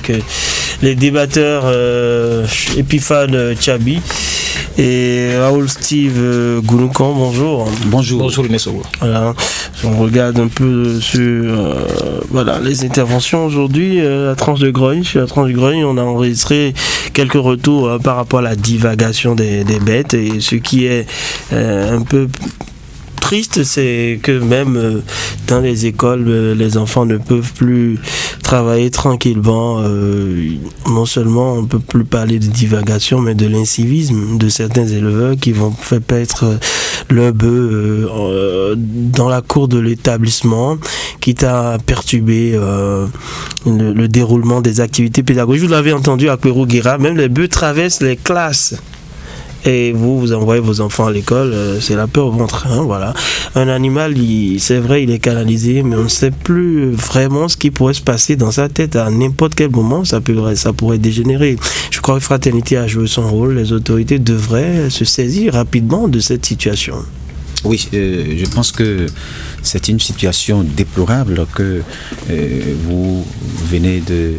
avec les débatteurs Epiphane Tchabi et Raoul Steve Gouloukan. Bonjour. Bonjour le Messogo. Voilà, on regarde un peu sur les interventions aujourd'hui. La tranche de grogne, sur la tranche de grogne, on a enregistré quelques retours par rapport à la divagation des bêtes, et ce qui est un peu triste, c'est que même dans les écoles, les enfants ne peuvent plus travailler tranquillement. Non seulement on ne peut plus parler de divagation, mais de l'incivisme de certains éleveurs qui vont faire paître leur bœuf dans la cour de l'établissement, quitte à perturber le déroulement des activités pédagogiques. Vous l'avez entendu à Pérou-Guira, même les bœufs traversent les classes. Et vous envoyez vos enfants à l'école, c'est la peur au ventre, hein, voilà. Un animal, c'est vrai, il est canalisé, mais on ne sait plus vraiment ce qui pourrait se passer dans sa tête à n'importe quel moment. Ça pourrait dégénérer. Je crois que Fraternité a joué son rôle. Les autorités devraient se saisir rapidement de cette situation. Oui, je pense que c'est une situation déplorable que vous venez de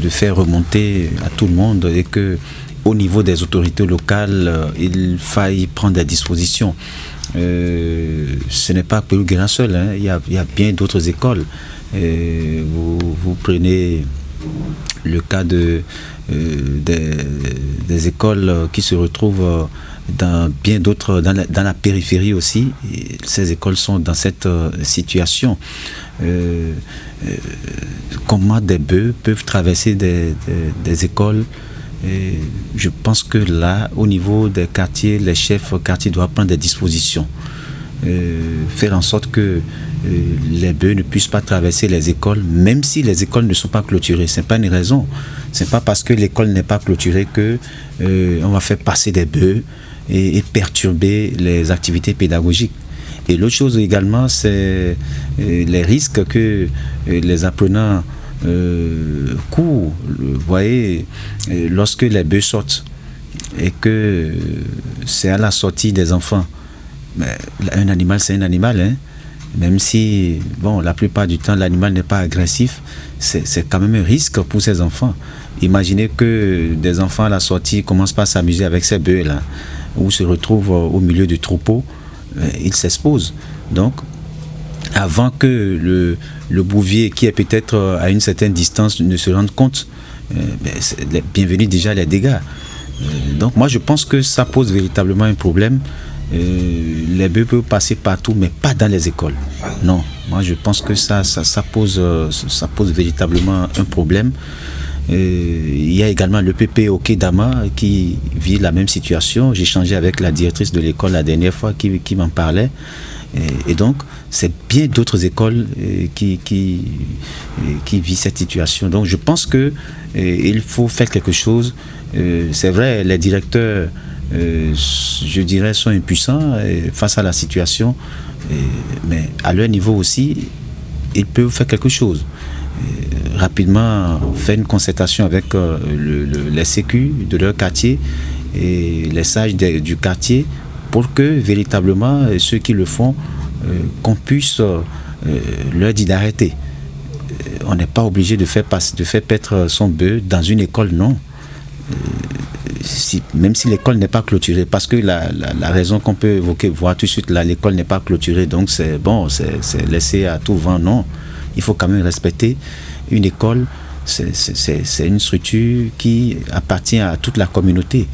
faire remonter à tout le monde, et que au niveau des autorités locales, il faille prendre des dispositions. Ce n'est pas Pérou-Guira seul, hein. Il y a bien d'autres écoles. Vous prenez le cas des écoles qui se retrouvent dans bien d'autres, dans la périphérie aussi. Et ces écoles sont dans cette situation. Comment des bœufs peuvent traverser des écoles? Et je pense que là, au niveau des quartiers, les chefs quartiers doivent prendre des dispositions. Faire en sorte que les bœufs ne puissent pas traverser les écoles, même si les écoles ne sont pas clôturées. Ce n'est pas une raison. Ce n'est pas parce que l'école n'est pas clôturée que on va faire passer des bœufs et perturber les activités pédagogiques. Et l'autre chose également, c'est les risques que les apprenants courent. Vous voyez, lorsque les bœufs sortent et que c'est à la sortie des enfants, mais un animal, c'est un animal, hein. Même si, la plupart du temps, l'animal n'est pas agressif, c'est quand même un risque pour ces enfants. Imaginez que des enfants à la sortie commencent pas à s'amuser avec ces bœufs-là, ou se retrouvent au milieu du troupeau, ils s'exposent. Donc, avant que le bouvier, qui est peut-être à une certaine distance, ne se rende compte, bienvenue déjà les dégâts. Donc moi je pense que ça pose véritablement un problème. Les bœufs peuvent passer partout, mais pas dans les écoles. Non, moi je pense que ça pose véritablement un problème. Il y a également le PP au Quai d'Ama qui vit la même situation. J'ai échangé avec la directrice de l'école la dernière fois qui m'en parlait. Et donc, c'est bien d'autres écoles qui vivent cette situation. Donc, je pense qu'il faut faire quelque chose. C'est vrai, les directeurs, je dirais, sont impuissants face à la situation. Mais à leur niveau aussi, ils peuvent faire quelque chose. Rapidement, faire une concertation avec les sécu de leur quartier et les sages du quartier, pour que véritablement ceux qui le font, qu'on puisse leur dire d'arrêter. On n'est pas obligé de faire paître son bœuf dans une école, non. Même si l'école n'est pas clôturée, parce que la raison qu'on peut évoquer, voir tout de suite là, l'école n'est pas clôturée, donc c'est laissé à tout vent, non. Il faut quand même respecter une école. C'est une structure qui appartient à toute la communauté.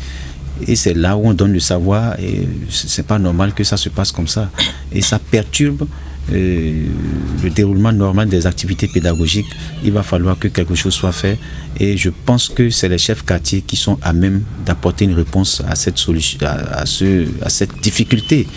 Et c'est là où on donne le savoir, et c'est pas normal que ça se passe comme ça. Et ça perturbe le déroulement normal des activités pédagogiques. Il va falloir que quelque chose soit fait, et je pense que c'est les chefs quartiers qui sont à même d'apporter une réponse à cette solution, à cette difficulté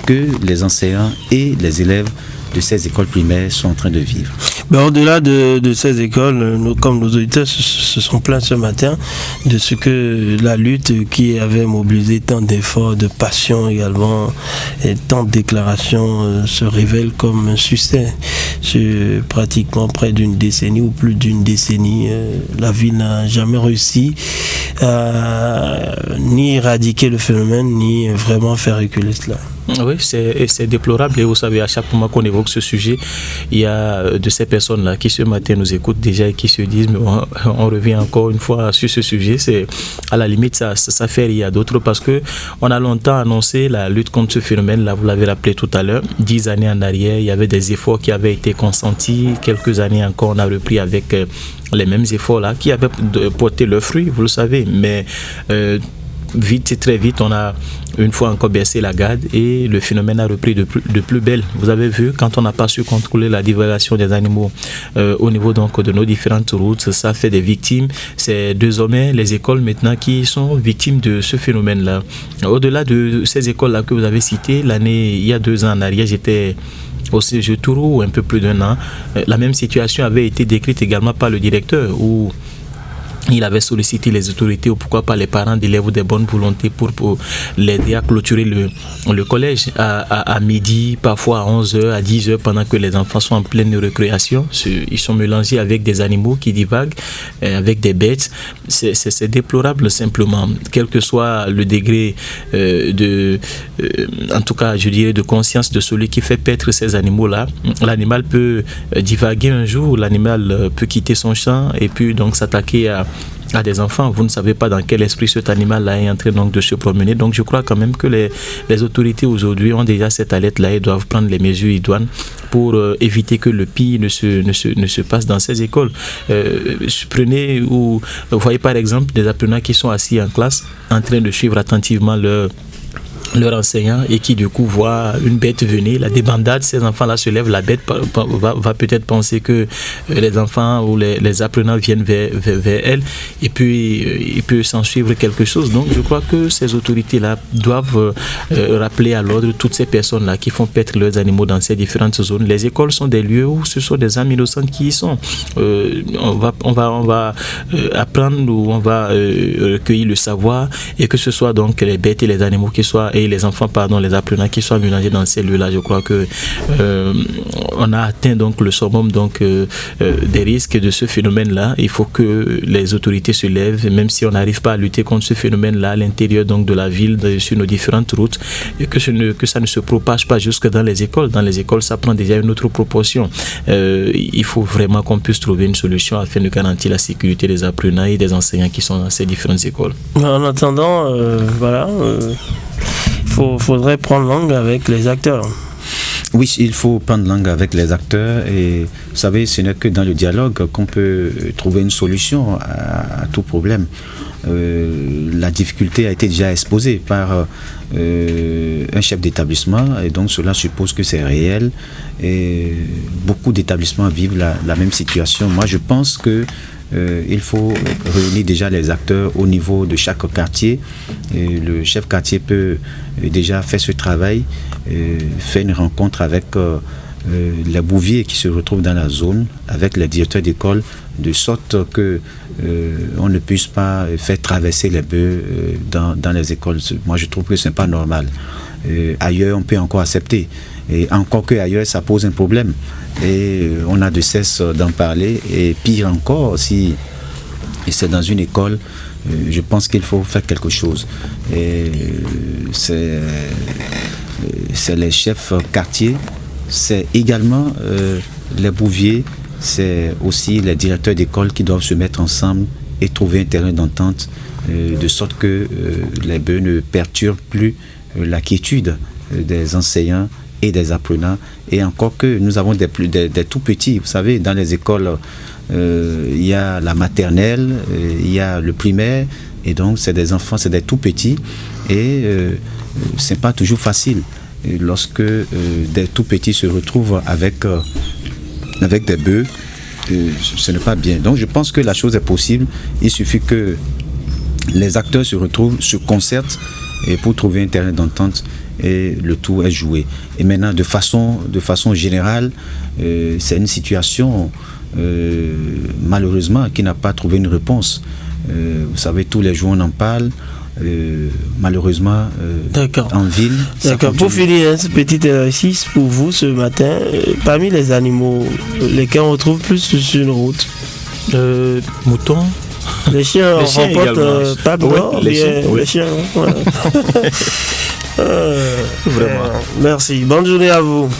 que les enseignants et les élèves de ces écoles primaires sont en train de vivre. Au-delà de ces écoles, comme nos auditeurs se sont plaints ce matin de ce que la lutte qui avait mobilisé tant d'efforts, de passion également, et tant de déclarations se révèle comme un succès. Sur pratiquement près d'une décennie ou plus d'une décennie, la ville n'a jamais réussi à ni éradiquer le phénomène, ni vraiment faire reculer cela. Oui, c'est déplorable et vous savez, à chaque moment qu'on évoque ce sujet, il y a de ces personnes-là qui ce matin nous écoutent déjà et qui se disent mais on revient encore une fois sur ce sujet. C'est à la limite ça fait rire à d'autres parce que on a longtemps annoncé la lutte contre ce phénomène-là, vous l'avez rappelé tout à l'heure. 10 années en arrière, il y avait des efforts qui avaient été consentis. Quelques années encore, on a repris avec les mêmes efforts-là qui avaient porté leurs fruits, vous le savez, mais vite, très vite, on a une fois encore baissé la garde et le phénomène a repris de plus belle. Vous avez vu, quand on n'a pas su contrôler la divagation des animaux au niveau donc de nos différentes routes, ça fait des victimes. C'est désormais les écoles maintenant qui sont victimes de ce phénomène-là. Au-delà de ces écoles-là que vous avez citées, il y a 2 ans en arrière, j'étais au CG Tourou, un peu plus d'1 an. La même situation avait été décrite également par le directeur où il avait sollicité les autorités ou pourquoi pas les parents d'élèves de bonne volonté pour l'aider à clôturer le collège à midi, parfois à 11h, à 10h pendant que les enfants sont en pleine récréation. Ils sont mélangés avec des animaux qui divaguent, avec des bêtes. C'est déplorable simplement, quel que soit le degré en tout cas je dirais de conscience de celui qui fait paître ces animaux-là. L'animal peut divaguer un jour, l'animal peut quitter son champ et puis donc s'attaquer à des enfants. Vous ne savez pas dans quel esprit cet animal-là est en train donc de se promener. Donc je crois quand même que les autorités aujourd'hui ont déjà cette alerte-là et doivent prendre les mesures idoines pour éviter que le pire ne se passe dans ces écoles. Prenez ou vous voyez par exemple des apprenants qui sont assis en classe en train de suivre attentivement leur enseignant et qui du coup voit une bête venir, la débandade, ces enfants-là se lèvent, la bête va peut-être penser que les enfants ou les apprenants viennent vers elle et puis il peut s'en suivre quelque chose. Donc je crois que ces autorités-là doivent rappeler à l'ordre toutes ces personnes-là qui font paître leurs animaux dans ces différentes zones. Les écoles sont des lieux où ce sont des âmes innocentes qui y sont. On va apprendre ou on va recueillir le savoir et que ce soit donc les bêtes et les animaux qui soient et les enfants, les apprenants qui soient mélangés dans ces lieux-là, je crois que on a atteint donc le summum donc des risques de ce phénomène-là. Il faut que les autorités se lèvent, même si on n'arrive pas à lutter contre ce phénomène-là à l'intérieur donc de la ville, sur nos différentes routes, et que ça ne se propage pas jusque dans les écoles. Dans les écoles, ça prend déjà une autre proportion. Il faut vraiment qu'on puisse trouver une solution afin de garantir la sécurité des apprenants et des enseignants qui sont dans ces différentes écoles. En attendant, faudrait prendre langue avec les acteurs. Oui, il faut prendre langue avec les acteurs et vous savez, ce n'est que dans le dialogue qu'on peut trouver une solution à tout problème. La difficulté a été déjà exposée par un chef d'établissement et donc cela suppose que c'est réel et beaucoup d'établissements vivent la même situation. Moi, je pense que il faut réunir déjà les acteurs au niveau de chaque quartier. Et le chef quartier peut déjà faire ce travail, faire une rencontre avec les bouviers qui se retrouvent dans la zone, avec les directeurs d'école, de sorte que on ne puisse pas faire traverser les bœufs dans les écoles. Moi, je trouve que ce n'est pas normal. Ailleurs, on peut encore accepter. Et encore qu'ailleurs, ça pose un problème. Et on a de cesse d'en parler. Et pire encore, si c'est dans une école, je pense qu'il faut faire quelque chose. Et c'est les chefs quartiers, c'est également les bouviers, c'est aussi les directeurs d'école qui doivent se mettre ensemble et trouver un terrain d'entente de sorte que les bœufs ne perturbent plus la quiétude des enseignants et des apprenants. Et encore que nous avons des tout petits, vous savez, dans les écoles, il y a la maternelle, il y a le primaire, et donc c'est des enfants, c'est des tout petits, et c'est pas toujours facile. Et lorsque des tout petits se retrouvent avec des bœufs, ce n'est pas bien. Donc je pense que la chose est possible, il suffit que les acteurs se retrouvent, se concertent, et pour trouver un terrain d'entente, et le tout est joué. Et maintenant, de façon générale, c'est une situation malheureusement qui n'a pas trouvé une réponse. Vous savez, tous les jours on en parle. Malheureusement, en ville. D'accord. Pour finir ce petit exercice pour vous ce matin, parmi les animaux, lesquels on retrouve plus sur une route? Moutons. Les chiens remportent pas de mort, les chiens. Ouais. Vraiment. Merci. Bonne journée à vous.